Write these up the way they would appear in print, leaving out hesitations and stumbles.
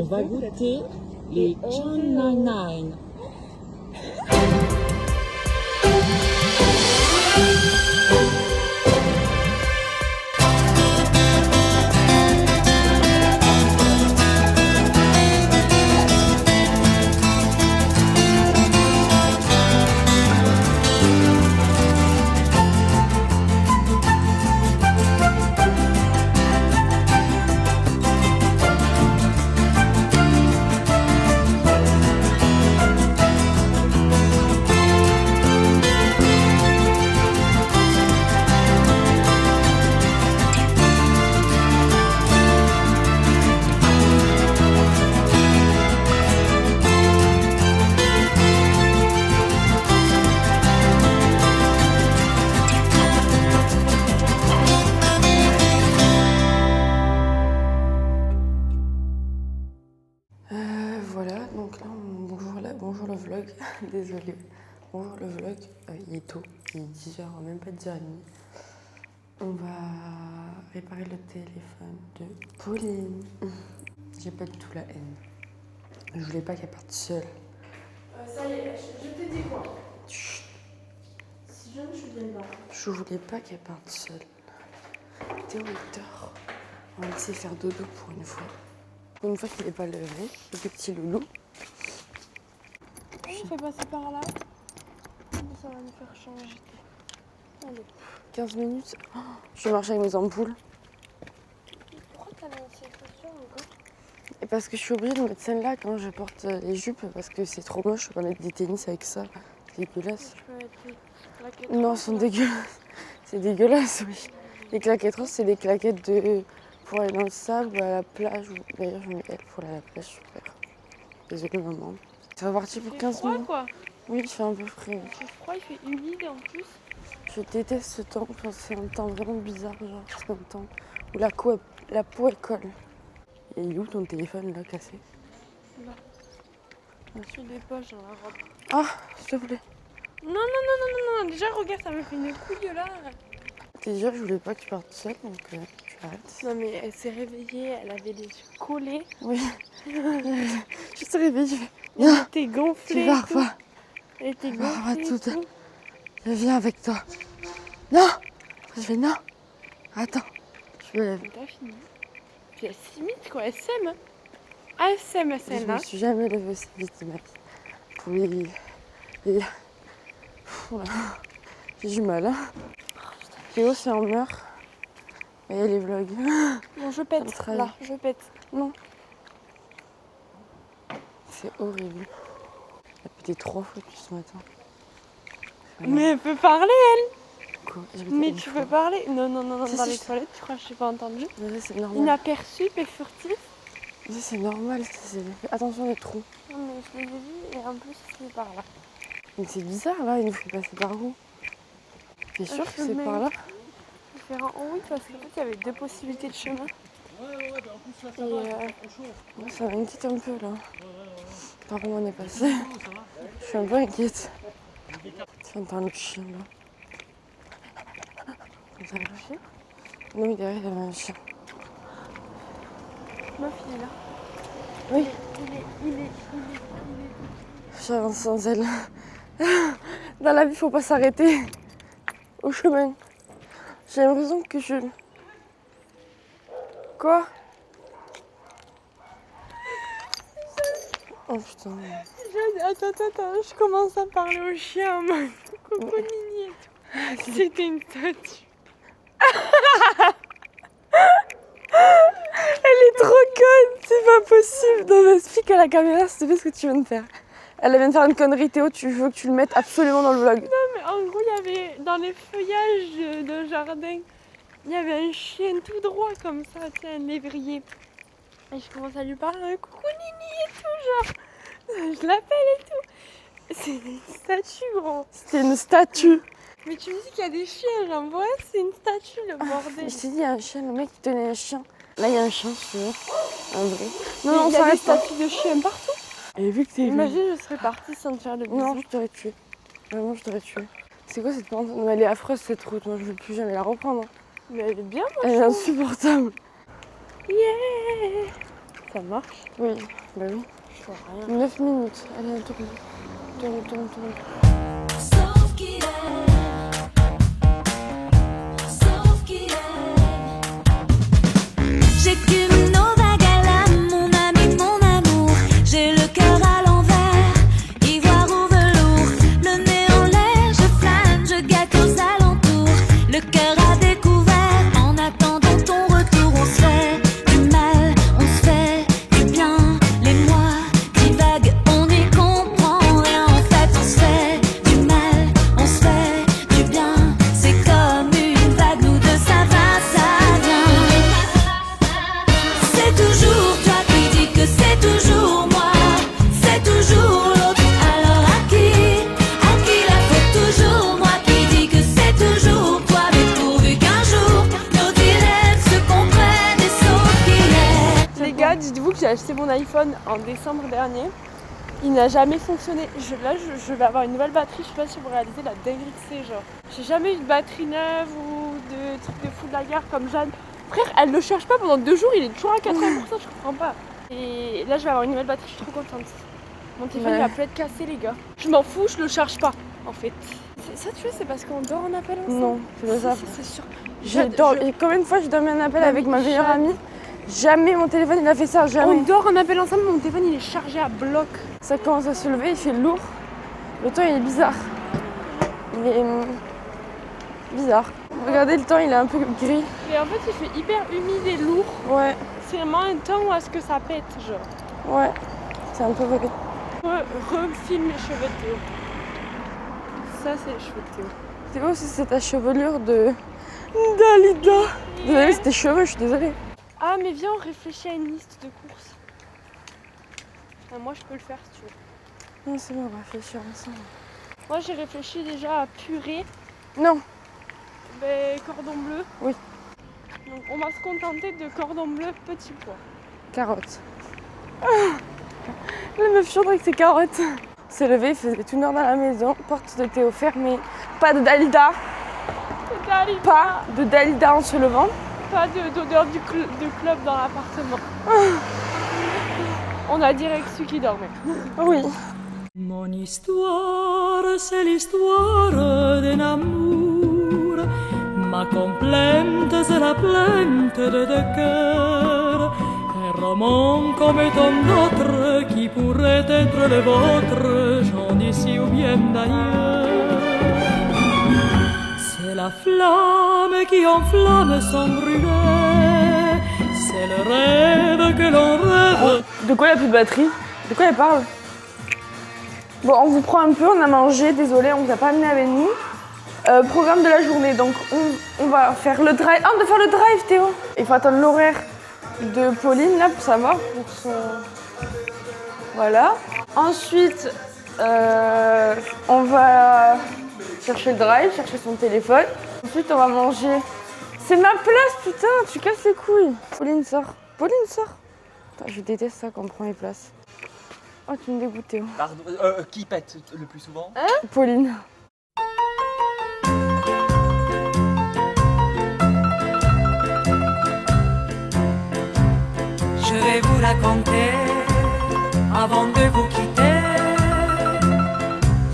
va goûter les Chananine. Voilà, donc là, bonjour le vlog, désolée. Bonjour le vlog, il est tôt, il est 10h, même pas 10h30. On va réparer le téléphone de Pauline. J'ai pas du tout la haine. Je voulais pas qu'elle parte seule. Ça y est, je t'ai dit quoi? Chut. Si je ne suis bien là. Je voulais pas qu'elle parte seule. Théo il dort. On va laisser faire dodo pour une fois. Pour une fois qu'il n'est pas levé, le petit loulou. On fait passer par là. Ça va nous faire changer. Allez. 15 minutes. Oh, je marche avec mes ampoules. Pourquoi t'as mis ces chaussures encore? Et parce que je suis obligée de mettre celle-là quand je porte les jupes parce que c'est trop moche, je peux pas mettre des tennis avec ça. C'est dégueulasse. Je peux mettre des claquettes. Non, elles sont dégueulasses. C'est dégueulasse, oui. Les claquettes roses, c'est des claquettes pour aller dans le sable ou à la plage. D'ailleurs, je mets elle pour aller à la plage, super. Désolée, maman. Ça va partir pour 15 froid, minutes. quoi. Oui, il fait un peu frais. Il fait froid, il fait humide en plus. Je déteste ce temps, c'est un temps vraiment bizarre, genre c'est un temps où la peau elle colle. Et il est où ton téléphone là cassé? Là. J'ai des poches dans la robe. Ah, s'il te plaît. Non, déjà regarde, ça me fait une couille là. Déjà, je voulais pas que tu partes seule, donc tu arrêtes. Non mais elle s'est réveillée, elle avait les yeux collés. Oui. Je te réveille, je fais. Elle Non, était gonflée. tu pars pas. Elle était On va gonflée. tout. et tout. Je viens avec toi. Non. Je fais non. Attends, je me lève. T'as fini. Puis elle s'imite quoi, elle s'aime. Ah, elle s'aime Je celle-là. me suis jamais levée aussi vite de ma vie. Pour Oula. J'ai du mal, hein. Théo, c'est en meurt. Et les vlogs. Bon, je pète, Ça me là, je pète. Non. C'est horrible. Elle a pété 3 fois depuis ce matin. Mais elle peut parler, elle. Quoi? J'ai pété Mais une tu fois. peux parler. Non, Si, dans si, les je- toilettes, tu crois que je n'ai pas entendu? Mais ça, c'est normal. Inaperçu et furtif. Ça, c'est normal. Attention les trous. Non, mais je les ai vus et en plus, c'est par là. Mais c'est bizarre là, il nous fait passer par où? T'es sûr que c'est chemin. par là? Différent. Oh oui, parce qu'en fait, il y avait deux possibilités de chemin. Et Ouais, ça m'inquiète un peu là. Par où on est passé? Je suis un peu inquiète. Tu entends le chien là? T'entends le chien? Non, mais derrière il y avait un chien. meuf, il est là. Oui. Il est. J'avance sans elle. Dans la vie, faut pas s'arrêter au chemin. J'ai l'impression que je... Quoi? Oh putain. Attends, je commence à parler au chien en mode coucou Nini et tout. C'était une statue. Elle est trop conne, c'est pas possible. Non mais explique à la caméra s'il te plaît ce que tu viens de faire. Elle vient de faire une connerie, Théo, tu veux que tu le mettes absolument dans le vlog. Non mais en gros il y avait dans les feuillages d'un jardin, il y avait un chien tout droit comme ça, tu sais, un lévrier. Et je commence à lui parler coucou Nini et tout, genre je l'appelle et tout. C'est une statue gros. C'était une statue. Mais tu me dis qu'il y a des chiens, genre ouais c'est une statue le bordel. Je t'ai dit, il y a un chien, le mec il tenait un chien. Là il y a un chien, tu vois. Un vrai. Mais Non, il y ça a des reste pas. statues de chiens partout. Et vu que t'es Imagine je serais partie sans te faire le bisou. Non, je t'aurais tué. Vraiment, je t'aurais tué. C'est quoi cette pente? Non, elle est affreuse cette route, moi je veux plus jamais la reprendre. Mais elle est bien moi Elle je est trouve. insupportable. Yeah. Ça marche? Oui, bah oui. Je vois rien. 9 minutes. Allez, tourne. Tourne. Sauf qu'il aime, sauf qu'il aime. J'écume nos vagues à l'âme, mon ami, mon amour. J'ai le cœur à l'envers, ivoire au velours. Le nez en l'air, je flâne, je gâte aux alentours. Le cœur à découvert, en attendant ton retour. On se fait du mal, on se fait du bien. Les mois divaguent, on n'y comprend rien. En fait, on se fait du mal, on se fait du bien. C'est comme une vague, nous deux, ça va, ça vient. C'est toujours toi qui dis que c'est toujours moi. C'est toujours l'autre. Alors à qui la faute? Toujours moi qui dis que c'est toujours toi. Mais pourvu qu'un jour nos dilemmes se comprennent et sauf qu'il est. Les gars, dites-vous que j'ai acheté mon iPhone en décembre dernier. Il n'a jamais fonctionné. Là, je vais avoir une nouvelle batterie. Je sais pas si vous réalisez la dinguerie que c'est. Genre, j'ai jamais eu de batterie neuve ou de truc de fou de la guerre comme Jeanne. Frère, elle le cherche pas pendant 2 jours. Il est toujours à 80%. Je comprends pas. Et là, je vais avoir une nouvelle batterie. Je suis trop contente. Mon téléphone il va plus être cassé, les gars. Je m'en fous. Je le charge pas, en fait. Ça, tu vois, c'est parce qu'on dort en appel ensemble. Non, c'est pas ça. C'est sûr. Et combien de fois j'ai dormi en appel avec ma meilleure amie? Jamais mon téléphone il a fait ça, jamais. On dort en appel ensemble. Mon téléphone il est chargé à bloc. Ça commence à se lever, il fait lourd. Le temps il est bizarre. Il est bizarre. Regardez le temps, il est un peu gris. Et en fait, il fait hyper humide et lourd. Ouais, C'est vraiment un temps où est-ce que ça pète, genre. ouais. C'est un peu vrai. Refilme les cheveux de Théo. Ça, c'est les cheveux de Théo. Théo, c'est ta chevelure de Dalida. Désolée, c'est tes cheveux, je suis désolée. Ah, mais viens, on réfléchit à une liste de courses. Ah, moi, je peux le faire si tu veux. Non, c'est bon, on va réfléchir ensemble. Moi, j'ai réfléchi déjà à purée, Non, cordon bleu. Oui. Donc, on va se contenter de cordon bleu petit pois. carottes. La meuf chante avec ses carottes. On s'est levé, il faisait tout noir dans la maison. Porte de Théo fermée. Pas de Dalida. Pas de Dalida en se levant. Pas d'odeur de club dans l'appartement. On a direct celui qui dormait. Oui. Mon histoire, c'est l'histoire d'un amour. Ma complainte, c'est la plainte de deux cœurs. Un roman comme tant d'autres qui pourrait être le vôtre, j'en d'ici ou bien d'ailleurs. C'est la flamme qui enflamme sans brûler. C'est le rêve que l'on rêve. De quoi il n'y a plus de batterie? De quoi elle parle? Bon, on vous prend un peu, on a mangé, désolé, on vous a pas amené avec nous. Programme de la journée, donc on va faire le drive. Ah, on doit faire le drive, Théo. Il faut attendre l'horaire de Pauline, là, pour savoir, pour son... Voilà. Ensuite, on va chercher le drive, chercher son téléphone. Ensuite, on va manger. C'est ma place, putain, tu casses les couilles. Pauline, sort. Pauline, sort. Putain, je déteste ça quand on prend les places. Oh, tu me dégoûtes, Théo. Pardon, qui pète le plus souvent? Pauline. Je vais vous raconter, avant de vous quitter,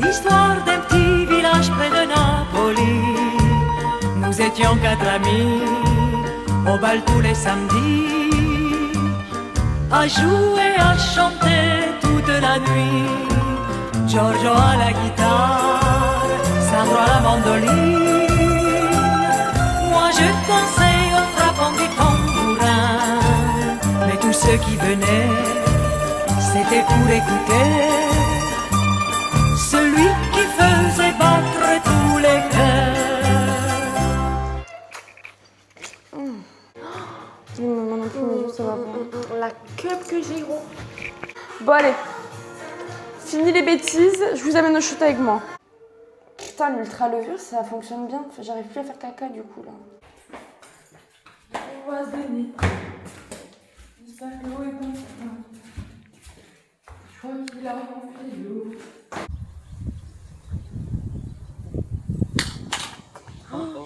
l'histoire d'un petit village près de Napoli. Nous étions 4 amis, au bal tous les samedis, à jouer, à chanter toute la nuit. Giorgio à la guitare, Sandro à la mandoline. Moi je dansais en frappant du tambourin. Mais tous ceux qui venaient, c'était pour écouter celui qui faisait battre tous les cœurs. Moi non plus, mais juste ça va pas. La cup que j'ai, gros. Bon, allez. Fini les bêtises, je vous amène au shoot avec moi. Putain, l'ultra levure, ça fonctionne bien. Enfin, j'arrive plus à faire caca du coup là. On va se donner. J'espère que l'eau est bonne. Je crois qu'il a rempli l'eau.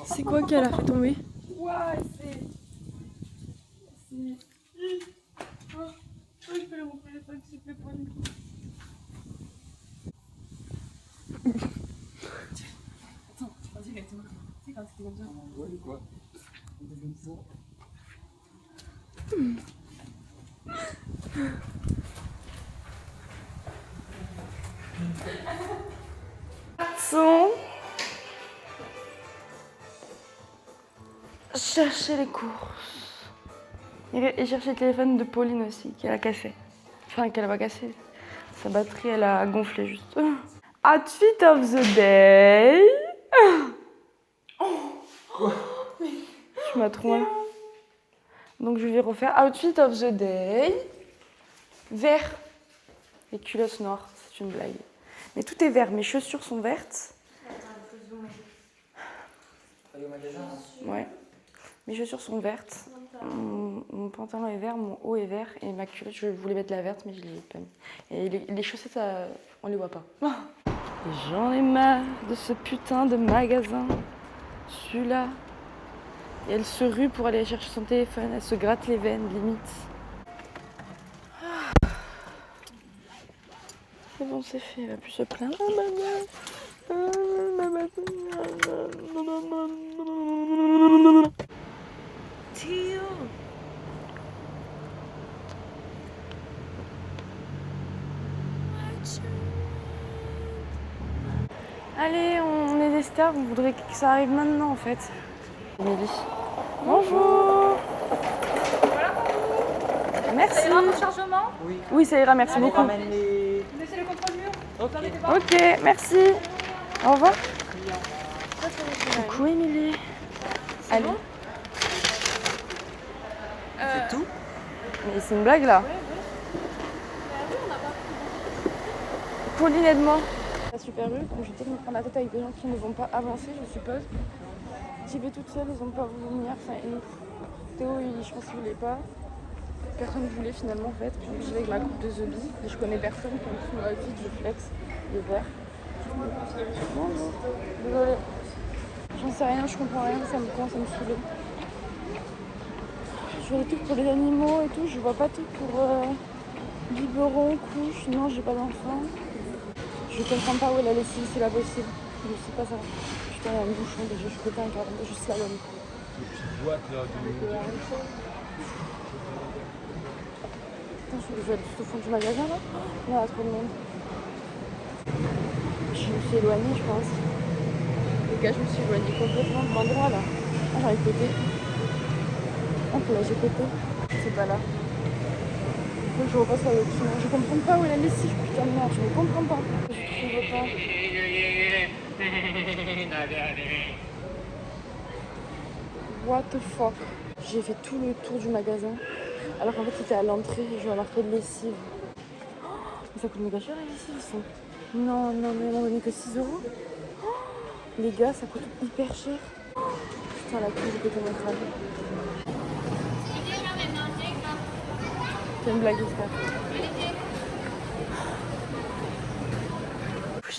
C'est quoi qu'elle a fait tomber? Ouais, c'est... Chercher les courses. Et chercher le téléphone de Pauline aussi, qu'elle a cassé. Enfin, qu'elle va casser. Sa batterie, elle a gonflé juste. Outfit of the day. Tu m'as trop mal. Donc je vais refaire Outfit of the day. Vert. Les culottes noires, c'est une blague. Mais tout est vert, mes chaussures sont vertes. Ouais. Mes chaussures sont vertes. Mon pantalon est vert, mon haut est vert et ma culotte, je voulais mettre la verte mais je l'ai pas mis. Et les chaussettes, on les voit pas. Et j'en ai marre de ce putain de magasin. Celui-là. Et elle se rue pour aller chercher son téléphone. Elle se gratte les veines, limite. C'est bon, c'est fait. Elle va plus se plaindre. Allez, on est des stars, on voudrait que ça arrive maintenant en fait. Émilie. Bonjour. Merci. Ça ira mon chargement? Oui. Oui, ça ira, merci beaucoup. Ramène les... Laissez le contrôle mur. Ok. Ok, merci. Au revoir. Coucou Émilie. Allez. C'est tout? Mais c'est une blague là. Pauline, aide-moi. La super rue, je vais peut-être me prendre la tête avec des gens qui ne vont pas avancer, je suppose. J'y vais toute seule, ils n'ont pas voulu venir. Enfin, Théo, je pense qu'il voulait pas. Personne ne voulait finalement en fait. Puis j'y vais avec ma coupe de The Bee. Et je connais personne, comme tout mon outfit, je flex le vert. Bonjour. Désolée. J'en sais rien, je comprends rien, ça me commence à me saouler. Je vois des trucs pour les animaux et tout, je vois pas tout pour biberon, couche. Non, j'ai pas d'enfant. Je comprends pas où est la lessive, c'est pas possible. Je sais pas ça. Putain, il y a un bouchon déjà, je pétais un câble, je slalom. Putain, je vais être tout au fond du magasin là. Il y a trop de monde. Je me suis éloignée, je pense. Les gars, je me suis éloignée complètement de l'endroit là. Ah, j'arrive pété. Hop là, j'ai pété. C'est pas là. Faut que je repasse à l'autre chemin. Je comprends pas où est la lessive, putain de merde, je ne comprends pas. Je trouve pas. What the fuck? J'ai fait tout le tour du magasin. Alors qu'en fait c'était à l'entrée et je vois marqué lessive. Oh, mais ça coûte méga cher les lessives, ils sont. Non, non, mais on donné que 6 €. Oh, les gars, ça coûte hyper cher. Oh, putain, la crise, j'ai pété mon crâne. C'est une blague, j'espère.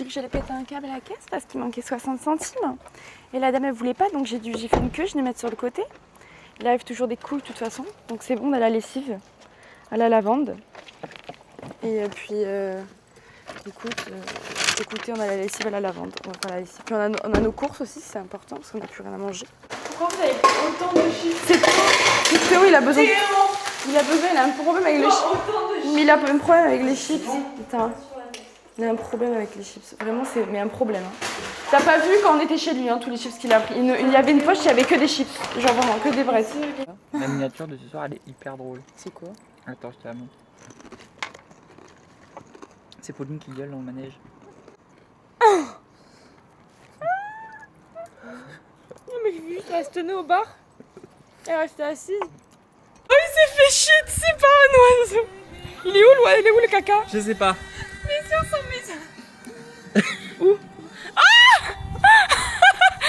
J'allais péter un câble à la caisse parce qu'il manquait 60 centimes. Et la dame elle voulait pas, donc j'ai fait une queue, je vais mettre sur le côté. Il arrive toujours des couilles de toute façon, donc c'est bon, on a la lessive à la lavande. Et puis, écoutez, on a la lessive à la lavande. On va faire la lessive. Puis on a nos courses aussi, c'est important parce qu'on n'a plus rien à manger. Pourquoi vous avez autant de chiffres? C'est trop. Théo, il a besoin. Il a un problème avec les chips. Mais il a un problème avec les chips. Putain. Il a un problème avec les chips. Vraiment, mais un problème. Hein. T'as pas vu quand on était chez lui, hein, tous les chips qu'il a pris. Il y avait une poche, il y avait que des chips. Genre vraiment, que des brettes. La miniature de ce soir, elle est hyper drôle. C'est quoi? Attends, je te la montre. C'est Pauline qui gueule dans le manège. Non mais j'ai vu juste la tenue au bar. Elle est restée assise. Oh il s'est fait chier dessus par un oiseau. Il est où le caca? Je sais pas. Mais sur son maison. Où? Ah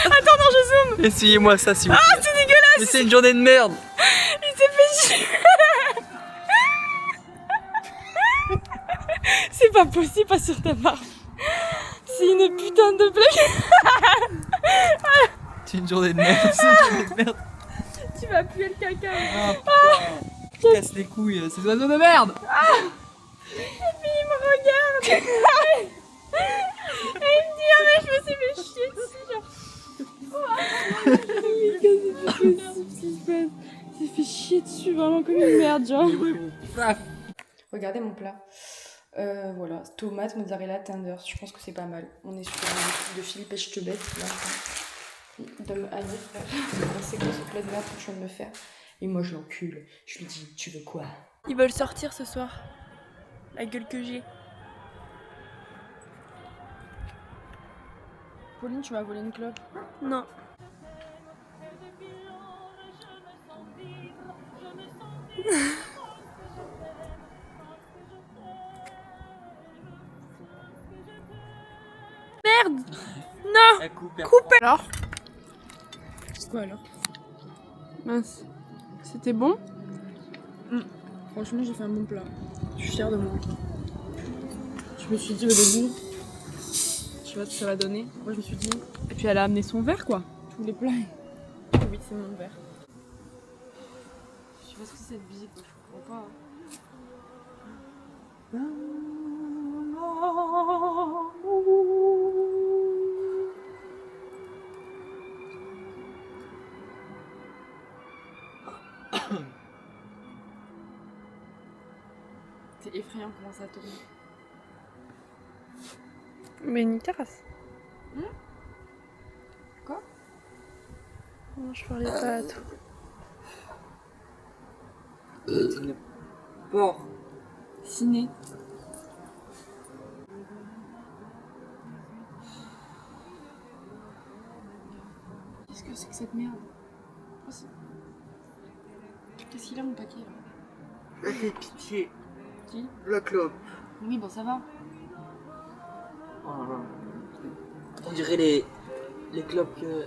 attends, non, je zoome. Essuyez-moi ça si vous Ah, c'est dégueulasse. Mais c'est une journée de merde. Il s'est fait chier. C'est pas possible, pas sur ta part. C'est une putain de blague. C'est une journée de merde. C'est une journée de merde. Tu vas puer le caca. Ah, putain. Casse les couilles, ces oiseaux de merde. Je me suis fait chier dessus, genre. Qu'est-ce qui se passe? Il s'est fait chier dessus, vraiment comme une merde, genre. Regardez mon plat. Voilà, tomate, mozzarella, tenders. Je pense que c'est pas mal. On est sur le truc de Philippe Etchebest. Là, de me haïr. C'est quoi ce plat de merde que je viens de me faire? Et moi, je l'encule. Je lui dis, tu veux quoi? Ils veulent sortir ce soir. La gueule que j'ai. Pauline, tu m'as volé une clope. Non. Merde. Non. Coupe. Alors? Quoi alors? Mince. C'était bon? Franchement, j'ai fait un bon plat. Je suis fière de moi. Je me suis dit au début, tu vois ce que ça va donner. Moi, je me suis dit. Et puis elle a amené son verre quoi. Tous les plats. Oui, c'est mon verre. Je sais pas ce que c'est cette musique, je comprends pas. C'est effrayant comment ça tourne. Mais une terrasse. Quoi? Non, je parlais pas à tout. Port. Ciné. Qu'est-ce que c'est que cette merde? Qu'est-ce qu'il a mon paquet là? Fais pitié. Qui? La clope. Oui, bon ça va. Oh là là. On dirait les clopes que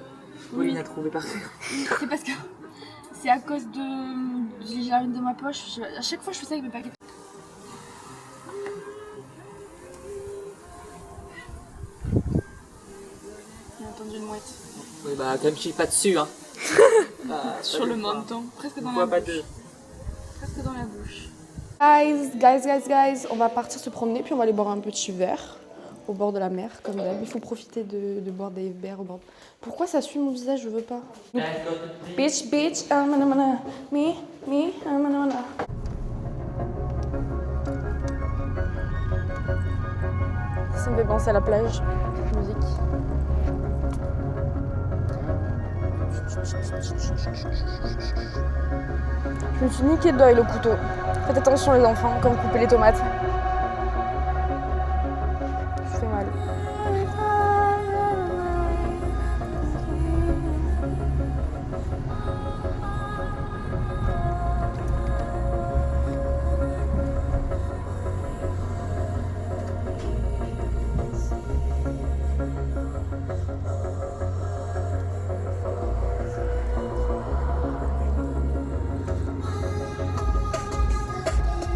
Pauline a trouvées par terre. C'est parce que c'est à cause de. J'ai une de ma poche. À chaque fois je fais ça avec mes paquets. J'ai entendu une mouette. Oui bah comme je suis pas dessus hein. Sur le menton. Presque dans la Pourquoi pas bouche. deux? Presque dans la bouche. Guys, on va partir se promener puis on va aller boire un petit verre au bord de la mer comme d'hab. Il faut profiter de boire des verres au bord. Pourquoi ça suit mon visage? Je veux pas. Bitch, me, Ça me fait penser à la plage. Musique. Je me suis niqué le doigt avec le couteau. Faites attention les enfants quand vous coupez les tomates. Ça fait mal.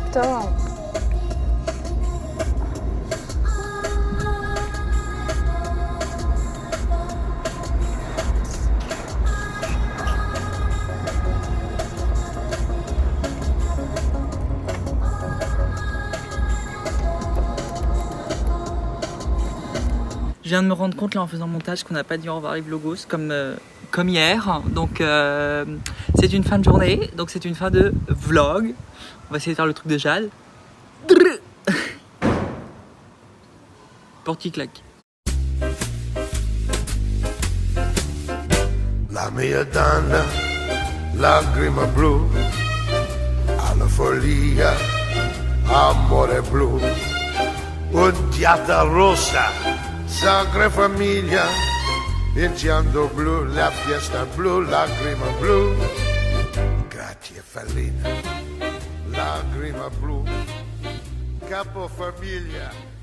Putain. Je viens de me rendre compte là en faisant le montage qu'on n'a pas dit au revoir les vlogos comme hier. Donc c'est une fin de journée, donc c'est une fin de vlog. On va essayer de faire le truc de Jade. Porte qui claque. La mia donna, lacrima blu, alla follia, amore blu, odiata rossa, sacra famiglia, iniziando blu, la fiesta blu, lacrima blu, grazie Fellina, lacrima blu, capofamiglia.